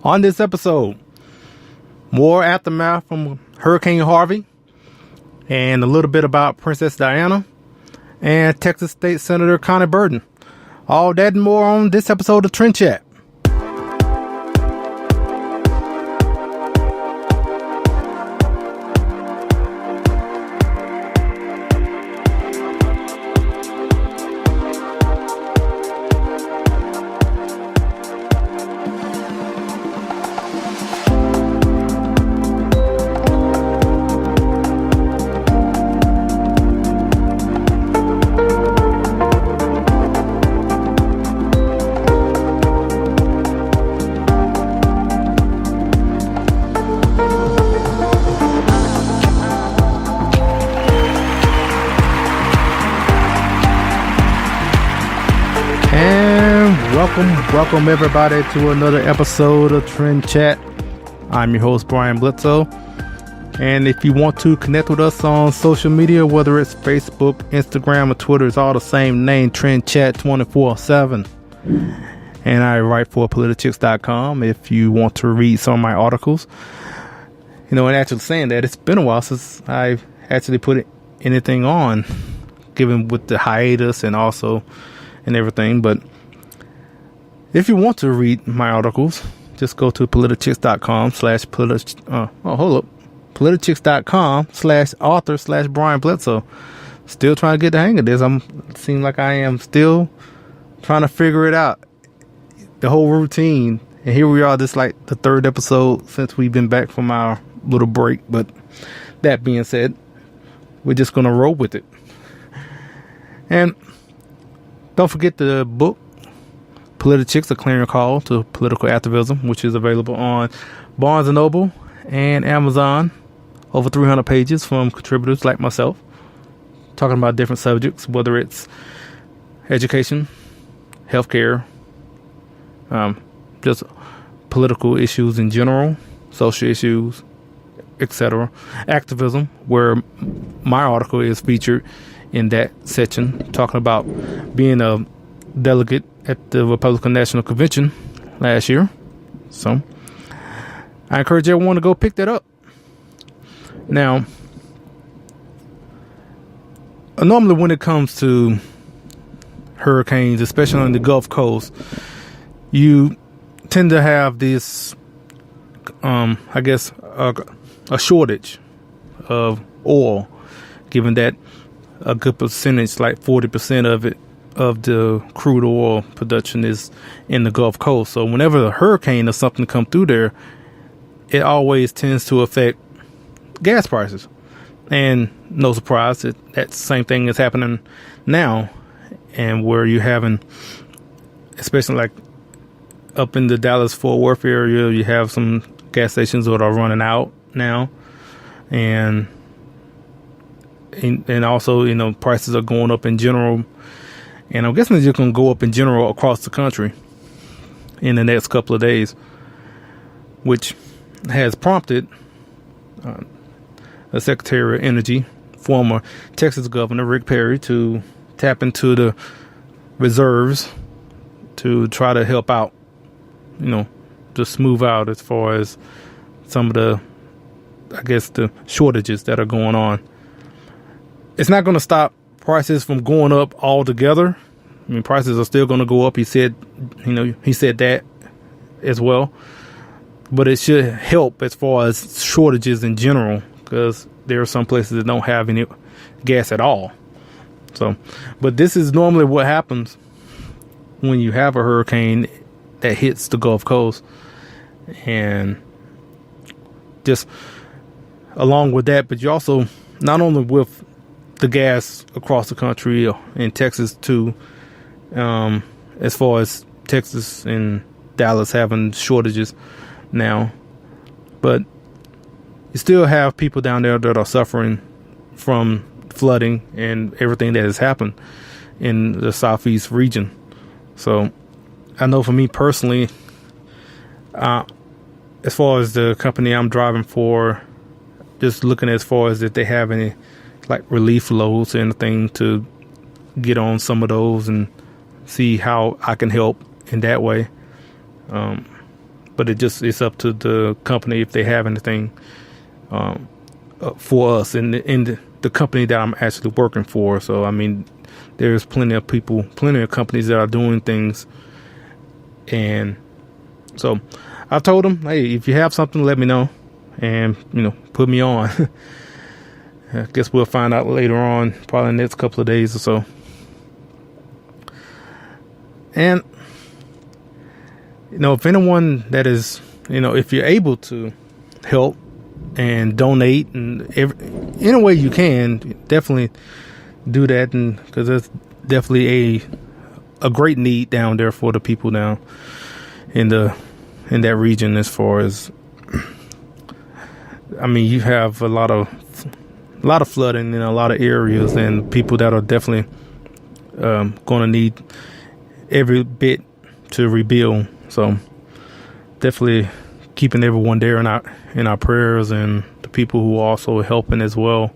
On this episode, more aftermath from Hurricane Harvey, and a little bit about Princess Diana and Texas State Senator Konni Burton. All that and more on this episode of TrendChat. Welcome everybody to another episode of Trend Chat. I'm your host Brian Bledsoe, and if you want to connect with us on social media, whether it's Facebook, Instagram, or Twitter, it's all the same name, Trend Chat 24/7. And I write for politichicks.com if you want to read some of my articles. And actually saying that, it's been a while since I've actually put anything on, given with the hiatus and everything, but if you want to read my articles, just go to politichicks.com/author/Brian Bledsoe. Still trying to get the hang of this. Seem like I am still trying to figure it out, the whole routine. And here we are, this like the third episode since we've been back from our little break. But that being said, we're just going to roll with it. And don't forget the book, Politichicks, A Clearing Call to Political Activism, which is available on Barnes & Noble and Amazon. Over 300 pages from contributors like myself, talking about different subjects, whether it's education, healthcare, just political issues in general, social issues, etc. Activism, where my article is featured in that section, talking about being a delegate at the Republican National Convention last year. So I encourage everyone to go pick that up. Now, normally when it comes to hurricanes, especially on the Gulf Coast, you tend to have this, a shortage of oil, given that a good percentage, like 40% of the crude oil production is in the Gulf Coast. So whenever a hurricane or something come through there, it always tends to affect gas prices. And no surprise that same thing is happening now, and where you having, especially like up in the Dallas-Fort Worth area, you have some gas stations that are running out now, and also prices are going up in general. And I'm guessing it's just going to go up in general across the country in the next couple of days, which has prompted the Secretary of Energy, former Texas Governor Rick Perry, to tap into the reserves to try to help out, to smooth out as far as some of the shortages that are going on. It's not going to stop prices from going up altogether. I mean, prices are still going to go up. He said that as well. But it should help as far as shortages in general, because there are some places that don't have any gas at all. So, but this is normally what happens when you have a hurricane that hits the Gulf Coast. And just along with that, but you also, not only with the gas across the country, in Texas too, as far as Texas and Dallas having shortages now, but you still have people down there that are suffering from flooding and everything that has happened in the southeast region. So I know for me personally, as far as the company I'm driving for, just looking as far as if they have any like relief loads or anything to get on some of those and see how I can help in that way. But but it's up to the company if they have anything for us in the company that I'm actually working for. So I mean, there's plenty of companies that are doing things, and so I told them, hey, if you have something, let me know, and put me on. I guess we'll find out later on, probably in the next couple of days or so. And if anyone that is, if you're able to help and donate and any way you can, definitely do that, and because there's definitely a great need down there for the people down in that region. As far as, I mean, you have a lot of flooding in a lot of areas, and people that are definitely going to need every bit to rebuild. So definitely keeping everyone there in our prayers, and the people who are also helping as well,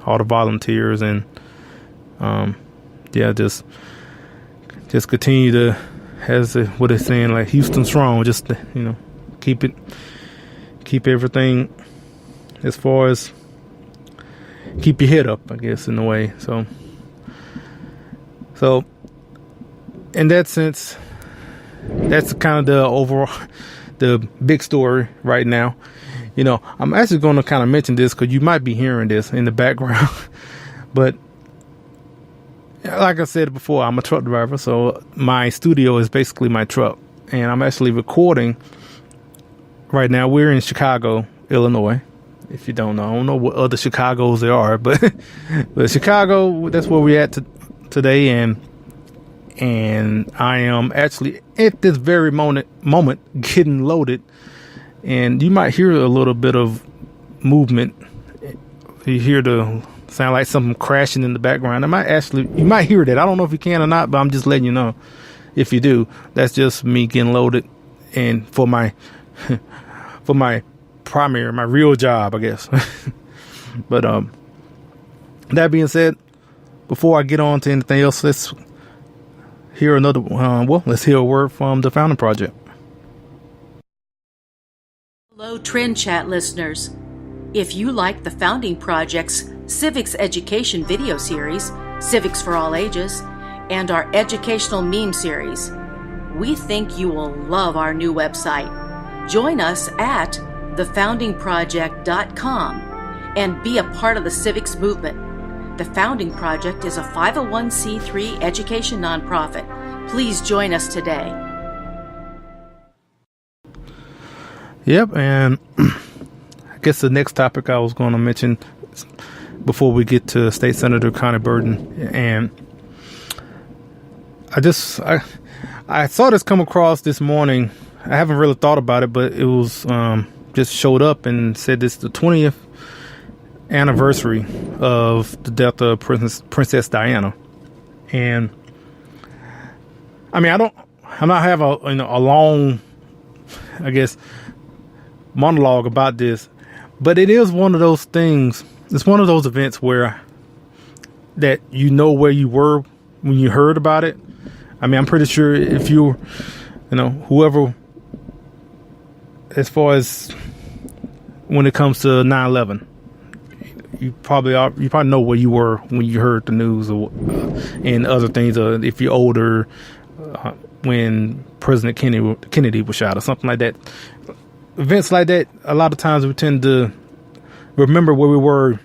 all the volunteers, and just continue to, as what they're saying, like Houston strong, just keep everything, as far as keep your head up, I guess, in a way. So in that sense, that's kind of the overall, the big story right now. I'm actually going to kind of mention this because you might be hearing this in the background. But like I said before, I'm a truck driver, so my studio is basically my truck, and I'm actually recording right now. We're in Chicago, Illinois. If you don't know, I don't know what other Chicagos there are, but Chicago, that's where we're at today, and I am actually at this very moment getting loaded, and you might hear a little bit of movement. You hear the sound like something crashing in the background. You might hear that. I don't know if you can or not, but I'm just letting you know. If you do, that's just me getting loaded, and for my primary, my real job, I guess. But that being said, before I get on to anything else, let's hear let's hear a word from the Founding Project. Hello, TrendChat listeners. If you like the Founding Project's Civics Education video series, Civics for All Ages, and our educational meme series, we think you will love our new website. Join us at thefoundingproject.com and be a part of the civics movement. The Founding Project is a 501c3 education nonprofit. Please join us today. Yep, and I guess the next topic I was going to mention before we get to State Senator Konni Burton, and I saw this come across this morning. I haven't really thought about it, but it was just showed up and said it's the 20th anniversary of the death of Princess Diana. And I mean, I'm not having a long, I guess, monologue about this, but it is one of those things. It's one of those events where that where you were when you heard about it. I mean, I'm pretty sure if whoever, as far as when it comes to 9/11, you probably know where you were when you heard the news and other things. If you're older, when President Kennedy was shot or something like that. Events like that, a lot of times we tend to remember where we were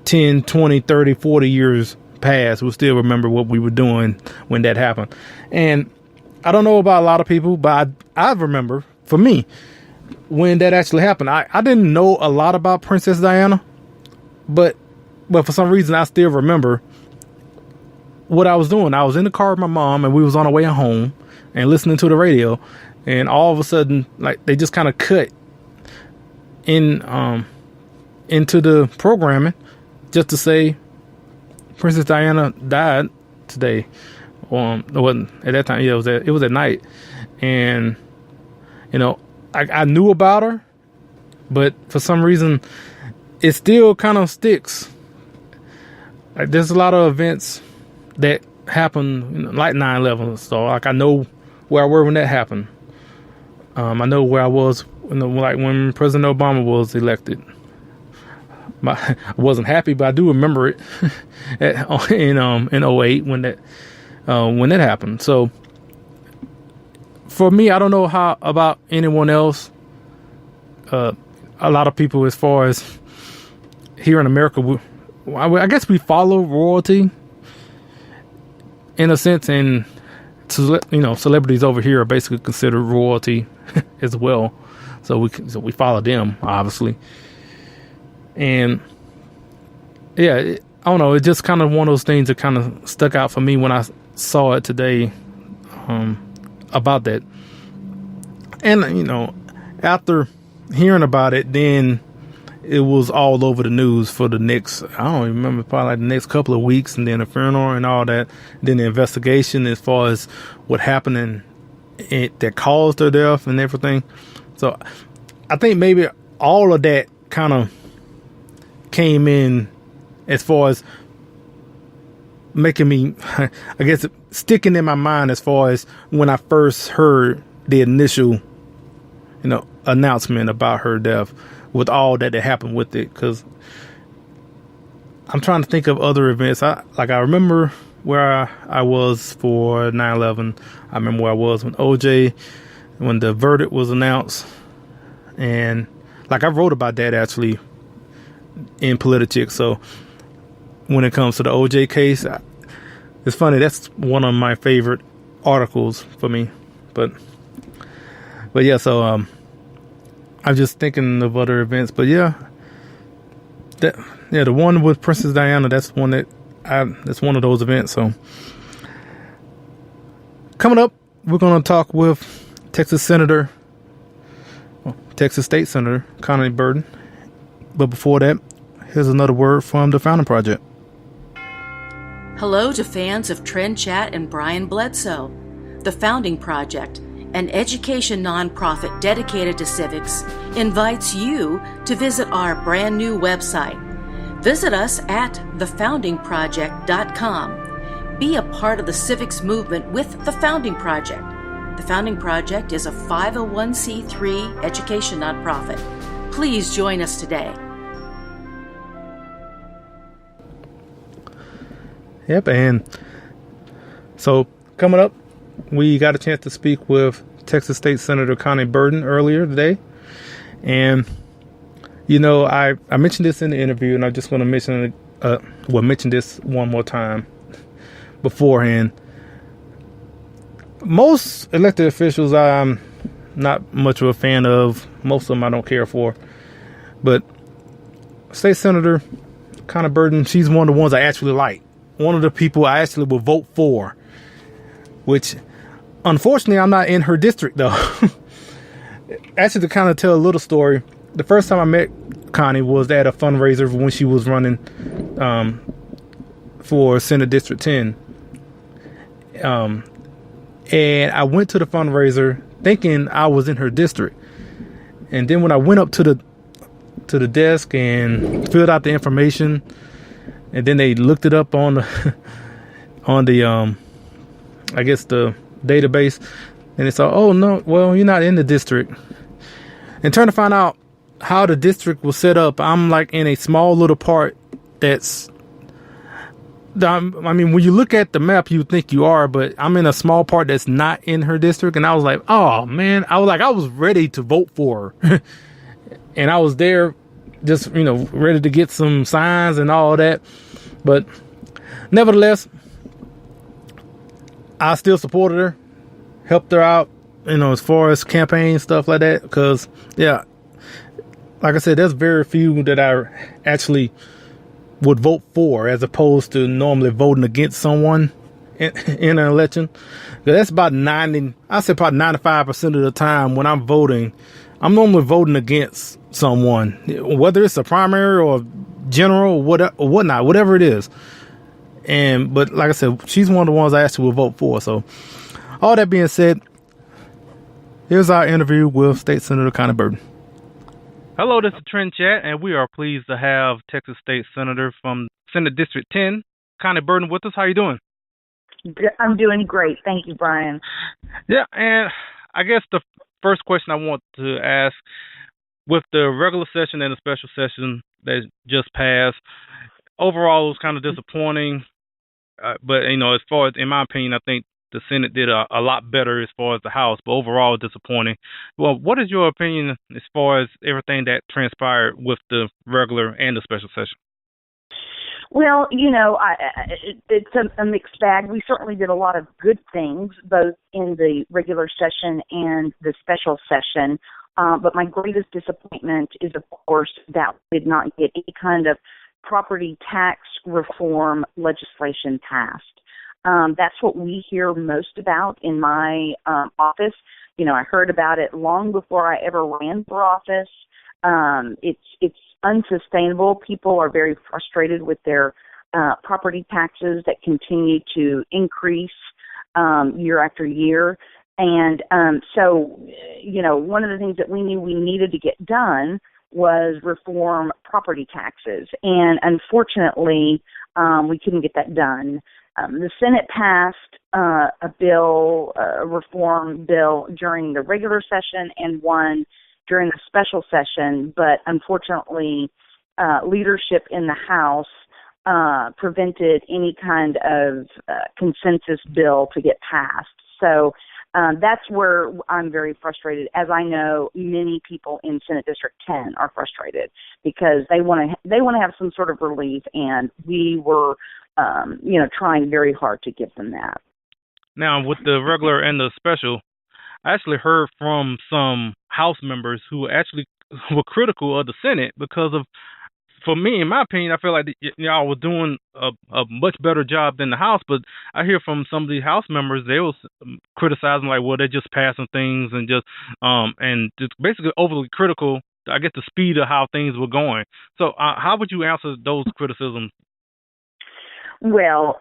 10, 20, 30, 40 years past. We'll still remember what we were doing when that happened. And I don't know about a lot of people, but I remember, for me, when that actually happened. I didn't know a lot about Princess Diana, but for some reason I still remember what I was doing. I was in the car with my mom, and we was on our way home and listening to the radio, and all of a sudden, like, they just kind of cut in into the programming just to say Princess Diana died today. It wasn't at that time. Yeah, it was at night, and I knew about her, but for some reason, it still kind of sticks. Like, there's a lot of events that happen, like 9/11. So, like, I know where I were when that happened. I know where I was when President Obama was elected. I wasn't happy, but I do remember it in '08 when that happened. So for me, I don't know how about anyone else. A lot of people, as far as here in America, I guess we follow royalty in a sense, and celebrities over here are basically considered royalty as well. So we follow them, obviously. And yeah, I don't know. It's just kind of one of those things that kind of stuck out for me when I saw it today about that. And, after hearing about it, then it was all over the news for the next, I don't even remember, probably like the next couple of weeks, and then the funeral and all that. Then the investigation as far as what happened and that caused her death and everything. So I think maybe all of that kind of came in as far as making me, I guess, sticking in my mind as far as when I first heard the initial, announcement about her death with all that happened with it. Because I'm trying to think of other events. I remember where I was for 9/11. I remember where I was when the verdict was announced. And I wrote about that actually in Politics. So when it comes to the OJ case, it's funny. That's one of my favorite articles for me. But yeah, so I'm just thinking of other events. But yeah, the one with Princess Diana, that's one that's one of those events. So coming up, we're going to talk with Texas State Senator Konni Burton. But before that, here's another word from the Founding Project. Hello to fans of TrendChat and Brian Bledsoe. The Founding Project, an education nonprofit dedicated to civics, invites you to visit our brand new website. Visit us at thefoundingproject.com. Be a part of the civics movement with The Founding Project. The Founding Project is a 501c3 education nonprofit. Please join us today. Yep, and so coming up, we got a chance to speak with Texas State Senator Konni Burton earlier today. And, I mentioned this in the interview, and I'm just going to mention this one more time beforehand. Most elected officials I'm not much of a fan of. Most of them I don't care for. But State Senator Konni Burton, she's one of the ones I actually like. One of the people I actually will vote for. Which, unfortunately, I'm not in her district, though. Actually, to kind of tell a little story, the first time I met Konni was at a fundraiser when she was running for Senate District 10. And I went to the fundraiser thinking I was in her district. And then when I went up to the desk and filled out the information, and then they looked it up on the I guess the database, and they saw, oh no, well, you're not in the district. And trying to find out how the district was set up, I'm in a small little part when you look at the map, you think you are, but I'm in a small part that's not in her district. And I was like, oh man, I was ready to vote for her. And I was there just, ready to get some signs and all that. But nevertheless, I still supported her, helped her out, as far as campaign stuff like that. Because, yeah, like I said, there's very few that I actually would vote for as opposed to normally voting against someone in an election. That's about 95% of the time when I'm voting, I'm normally voting against someone, whether it's a primary or general or whatnot, whatever it is. But like I said, she's one of the ones I actually will vote for. So all that being said, here's our interview with State Senator Konni Burton. Hello, this is TrendChat, and we are pleased to have Texas State Senator from Senate District 10, Konni Burton, with us. How are you doing? I'm doing great. Thank you, Brian. Yeah, and I guess the first question I want to ask, with the regular session and the special session that just passed, overall it was kind of disappointing. But as far as, in my opinion, I think the Senate did a lot better as far as the House, but overall disappointing. Well, what is your opinion as far as everything that transpired with the regular and the special session? Well, it's a mixed bag. We certainly did a lot of good things, both in the regular session and the special session. But my greatest disappointment is, of course, that we did not get any kind of property tax reform legislation passed. That's what we hear most about in my office. I heard about it long before I ever ran for office. It's unsustainable. People are very frustrated with their property taxes that continue to increase year after year. And so, one of the things that we knew we needed to get done was reform property taxes. And unfortunately, we couldn't get that done. The Senate passed a reform bill during the regular session and one during the special session, but unfortunately, leadership in the House prevented any kind of consensus bill to get passed. So that's where I'm very frustrated, as I know many people in Senate District 10 are frustrated because they want to have some sort of relief, and we were trying very hard to give them that. Now, with the regular and the special, I actually heard from some House members who actually were critical of the Senate because of, for me, in my opinion, I feel like y'all were doing a much better job than the House. But I hear from some of the House members, they was criticizing, like, well, they're just passing things and just basically overly critical, I guess, the speed of how things were going. So how would you answer those criticisms? Well,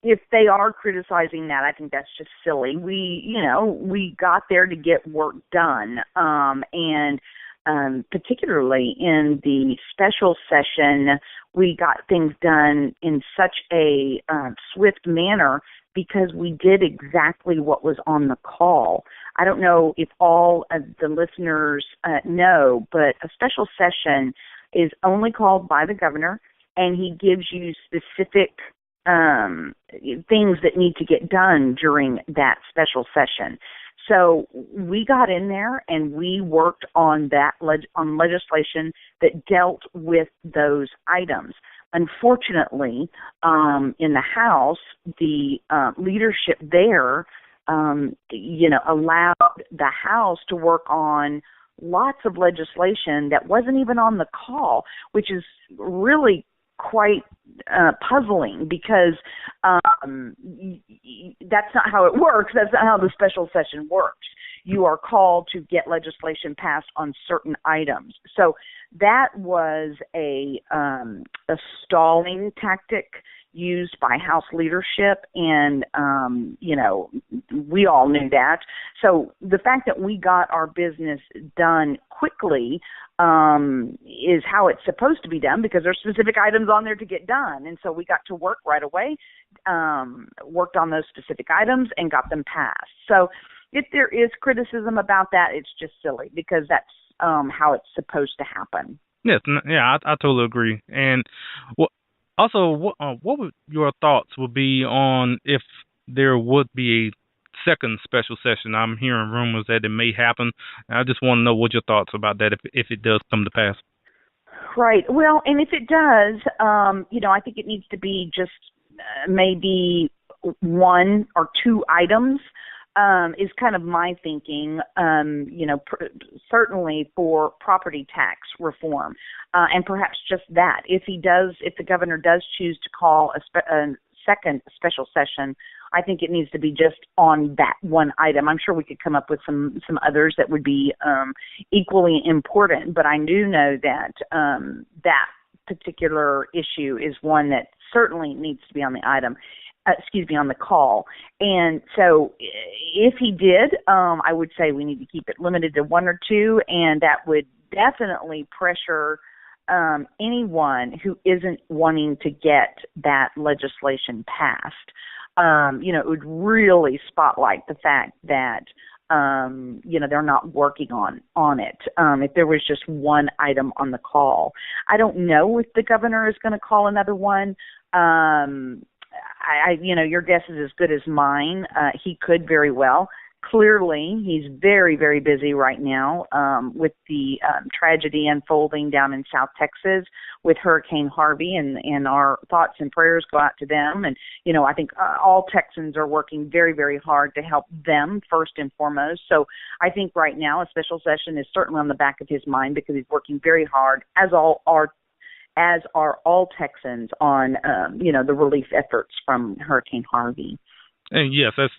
if they are criticizing that, I think that's just silly. We got there to get work done, and particularly in the special session, we got things done in such a swift manner because we did exactly what was on the call. I don't know if all of the listeners know, but a special session is only called by the governor, and he gives you specific things that need to get done during that special session. So we got in there and we worked on that on legislation that dealt with those items. Unfortunately, in the House, the leadership there, allowed the House to work on lots of legislation that wasn't even on the call, which is really quite puzzling because that's not how it works. That's not how the special session works. You are called to get legislation passed on certain items. So that was a stalling tactic used by House leadership, and we all knew that. So the fact that we got our business done quickly is how it's supposed to be done, because there's specific items on there to get done, and so we got to work right away, worked on those specific items and got them passed. So if there is criticism about that, it's just silly, because that's how it's supposed to happen. Yes, yeah, I totally agree. And also, what would your thoughts would be on if there would be a second special session? I'm hearing rumors that it may happen. I just want to know what your thoughts about that if it does come to pass. Right. Well, and if it does, I think it needs to be just maybe one or two items. Is kind of my thinking, certainly for property tax reform, and perhaps just that. If the governor does choose to call a second special session, I think it needs to be just on that one item. I'm sure we could come up with some others that would be equally important, but I do know that that particular issue is one that certainly needs to be on the item. On the call. And so if he did, I would say we need to keep it limited to one or two, and that would definitely pressure anyone who isn't wanting to get that legislation passed. It would really spotlight the fact that they're not working on it. If there was just one item on the call, I don't know if the governor is going to call another one. Your guess is as good as mine. He could very well. Clearly, he's very, very busy right now with the tragedy unfolding down in South Texas with Hurricane Harvey, and our thoughts and prayers go out to them. And, I think all Texans are working very, very hard to help them first and foremost. So I think right now a special session is certainly on the back of his mind because he's working very hard, as are all Texans, on, the relief efforts from Hurricane Harvey. And yes, that's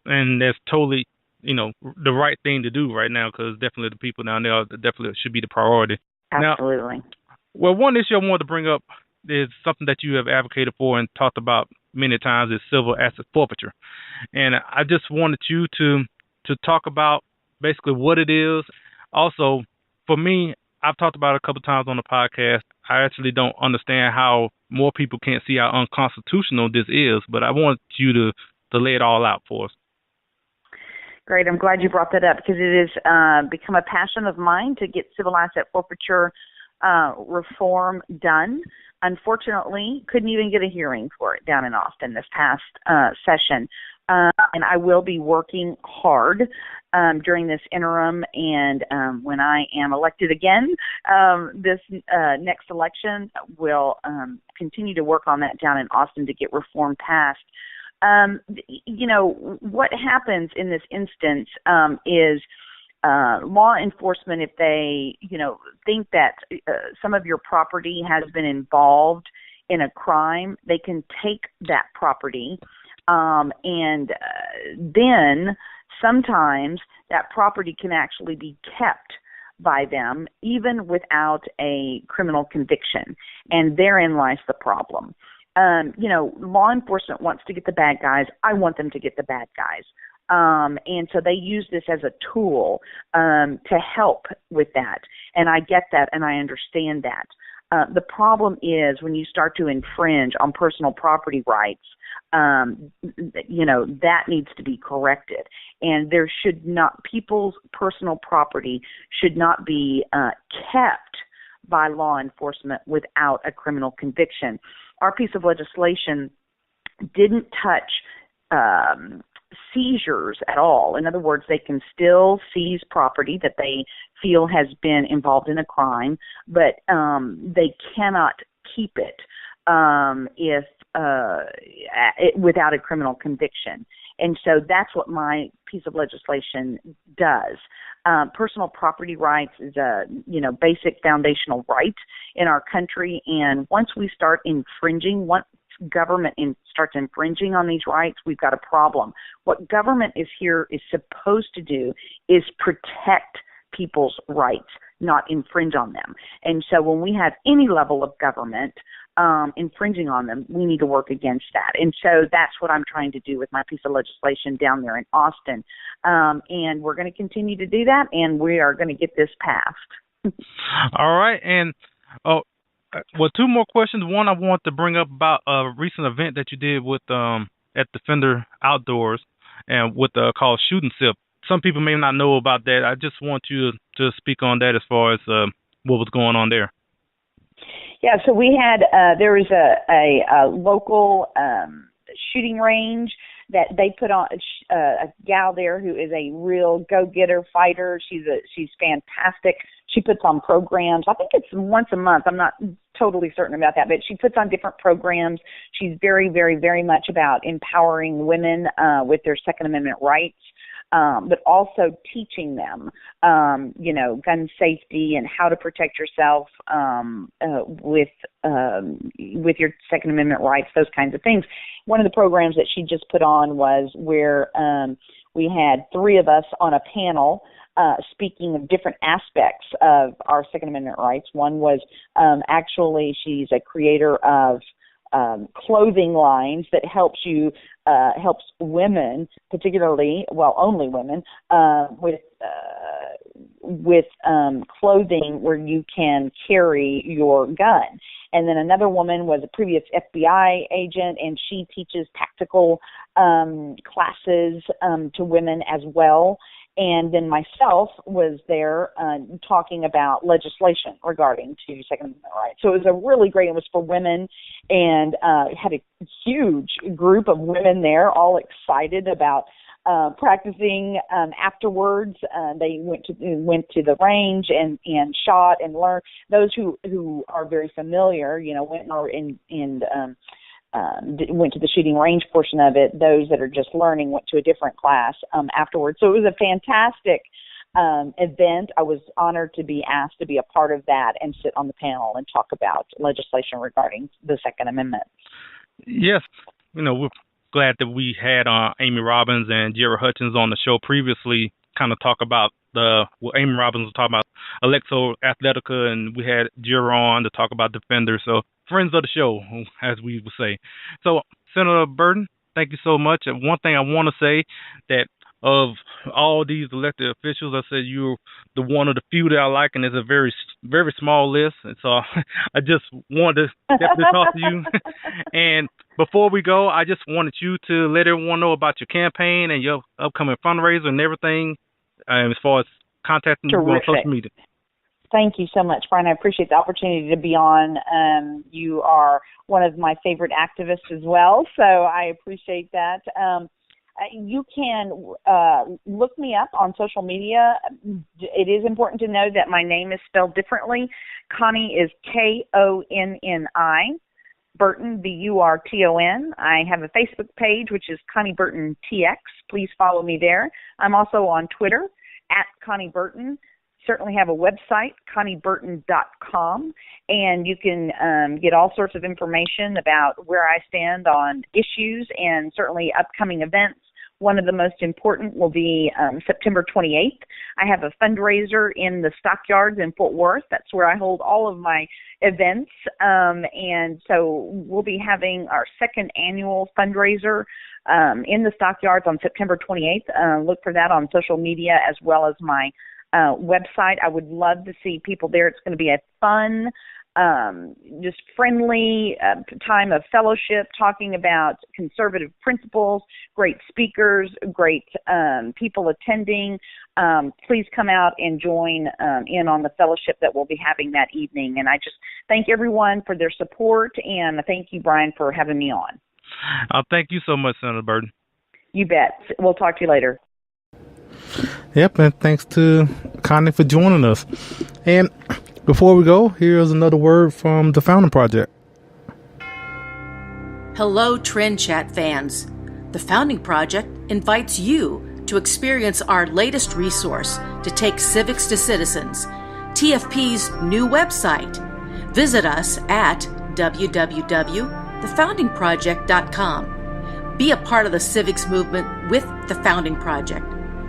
totally, the right thing to do right now, because definitely the people down there definitely should be the priority. Absolutely. Now, well, one issue I wanted to bring up is something that you have advocated for and talked about many times is civil asset forfeiture. And I just wanted you to talk about basically what it is. Also, for me, I've talked about it a couple of times on the podcast. I actually don't understand how more people can't see how unconstitutional this is, but I want you to lay it all out for us. Great. I'm glad you brought that up because it has become a passion of mine to get civil asset forfeiture reform done. Unfortunately, couldn't even get a hearing for it down in Austin this past session. And I will be working hard during this interim, and when I am elected again, this next election, will continue to work on that down in Austin to get reform passed. What happens in this instance is law enforcement, if they, think that some of your property has been involved in a crime, they can take that property and then sometimes that property can actually be kept by them even without a criminal conviction. And therein lies the problem. Law enforcement wants to get the bad guys. I want them to get the bad guys. And so they use this as a tool to help with that. And I get that and I understand that. The problem is when you start to infringe on personal property rights, that needs to be corrected. And there should not, people's personal property should not be kept by law enforcement without a criminal conviction. Our piece of legislation didn't touch seizures at all. In other words, they can still seize property that they feel has been involved in a crime, but they cannot keep it without a criminal conviction. And so that's what my piece of legislation does. Personal property rights is a basic foundational right in our country, and once we start infringing, once government starts infringing on these rights, we've got a problem. What government is supposed to do is protect people's rights, not infringe on them. And so when we have any level of government infringing on them, we need to work against that. And so that's what I'm trying to do with my piece of legislation down there in Austin. And we're going to continue to do that, and we are going to get this passed. All right. And two more questions. One, I want to bring up about a recent event that you did with at Defender Outdoors and with called Shoot and Sip. Some people may not know about that. I just want you to speak on that as far as what was going on there. Yeah, so we had there was a local shooting range that they put on a gal there who is a real go-getter fighter. She's fantastic. She puts on programs. I think it's once a month. I'm not totally certain about that, but she puts on different programs. She's very, very, very much about empowering women with their Second Amendment rights. But also teaching them, gun safety and how to protect yourself with your Second Amendment rights, those kinds of things. One of the programs that she just put on was where we had three of us on a panel speaking of different aspects of our Second Amendment rights. One was actually she's a creator of clothing lines that helps women, particularly, only women, with clothing where you can carry your gun. And then another woman was a previous FBI agent, and she teaches tactical classes to women as well. And then myself was there talking about legislation regarding to Second Amendment rights. So it was a really great, it was for women, and had a huge group of women there, all excited about practicing afterwards. They went to the range and shot and learned. Those who are very familiar, went went to the shooting range portion of it. Those that are just learning went to a different class afterwards. So it was a fantastic event. I was honored to be asked to be a part of that and sit on the panel and talk about legislation regarding the Second Amendment. Yes, we're glad that we had Amy Robbins and Jerry Hutchins on the show previously, kind of talk about Amy Robbins was talking about Alexo Athletica, and we had Jerry on to talk about Defender. So friends of the show, as we would say. So Senator Burton, thank you so much. And one thing I want to say, that of all these elected officials, I said you're the one of the few that I like, and it's a very, very small list. And so I just wanted to definitely talk to you. And before we go, I just wanted you to let everyone know about your campaign and your upcoming fundraiser and everything, as far as contacting you on social media. Thank you so much, Brian. I appreciate the opportunity to be on. You are one of my favorite activists as well, so I appreciate that. You can look me up on social media. It is important to know that my name is spelled differently. Konni is Konni, Burton, Burton. I have a Facebook page, which is Konni Burton TX. Please follow me there. I'm also on Twitter, @Konni Burton. Certainly have a website, KonniBurton.com, and you can get all sorts of information about where I stand on issues and certainly upcoming events. One of the most important will be September 28th. I have a fundraiser in the Stockyards in Fort Worth. That's where I hold all of my events. And so we'll be having our second annual fundraiser in the Stockyards on September 28th. Look for that on social media as well as my website. I would love to see people there. It's going to be a fun, just friendly time of fellowship, talking about conservative principles, great speakers, great people attending. Please come out and join in on the fellowship that we'll be having that evening. And I just thank everyone for their support, and thank you, Brian, for having me on. Thank you so much, Senator Burton. You bet. We'll talk to you later. Yep, and thanks to Konni for joining us. And before we go, here's another word from the Founding Project. Hello, TrendChat fans. The Founding Project invites you to experience our latest resource to take civics to citizens, TFP's new website. Visit us at www.thefoundingproject.com. Be a part of the civics movement with the Founding Project.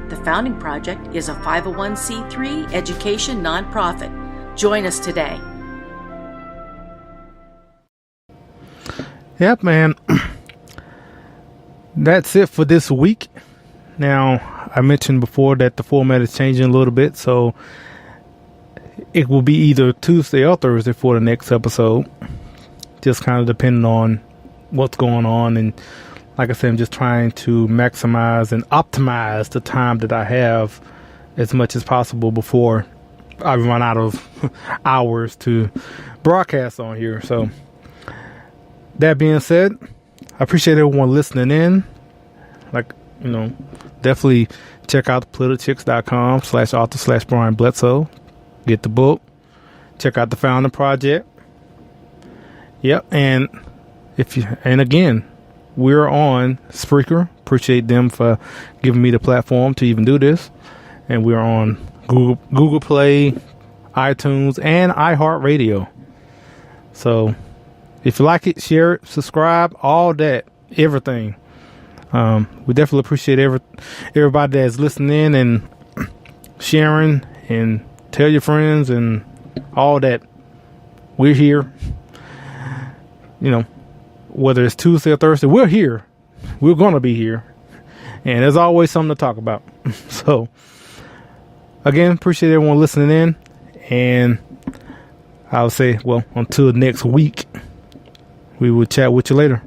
The Founding Project is a 501c3 education nonprofit. Join us today. Yep, man. That's it for this week. Now, I mentioned before that the format is changing a little bit, so it will be either Tuesday or Thursday for the next episode. Just kind of depending on what's going on. And like I said, I'm just trying to maximize and optimize the time that I have as much as possible before I run out of hours to broadcast on here. So that being said, I appreciate everyone listening in. Definitely check out politichicks.com/author/Brian Bledsoe. Get the book. Check out the Founding Project. Yep. And again, we're on Spreaker. Appreciate them for giving me the platform to even do this. And we're on Google Play, iTunes, and iHeartRadio. So if you like it, share it, subscribe, all that, everything. We definitely appreciate everybody that's listening and sharing, and tell your friends and all that. We're here. Whether it's Tuesday or Thursday, we're here. We're going to be here. And there's always something to talk about. So, again, appreciate everyone listening in. And I'll say, until next week, we will chat with you later.